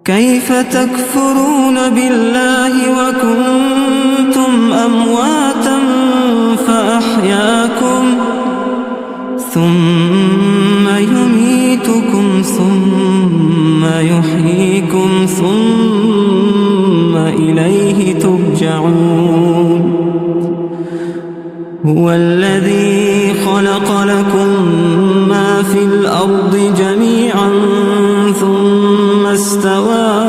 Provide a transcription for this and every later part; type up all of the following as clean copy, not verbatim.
كيف تكفرون بالله وكنتم أمواتا فأحياكم ثم يميتكم ثم يحييكم ثم إليه ترجعون هو الذي خلق لكم ما في الأرض جميعا ثم استوى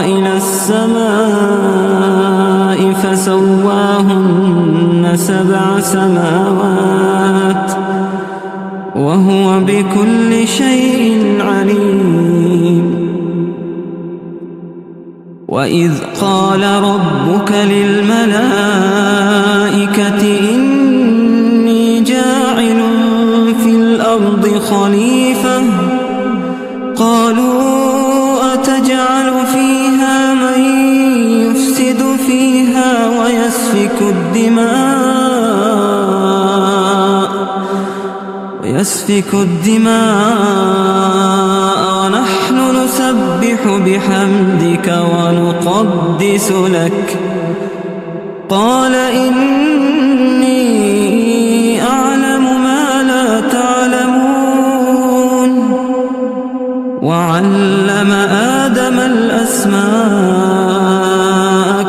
إلى السماء فسواهن 7 سماوات وهو بكل شيء عليم وإذ قال ربك للملائكة إني جاعل في الأرض خليفة قالوا أتجعل فيها من يفسد فيها ويسفك الدماء ونحن نسبح بحمدك ونقدس لك قال إني أعلم ما لا تعلمون وعلم آدم الأسماء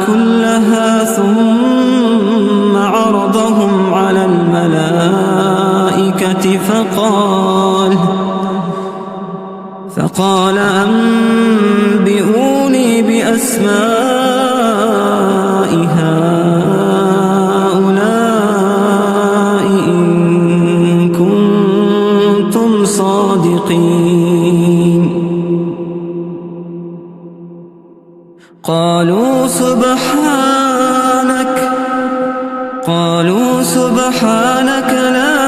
كلها ثم عرضهم على الملائكة فقال أنبئوني بأسماء هؤلاء إن كنتم صادقين قالوا سبحانك لا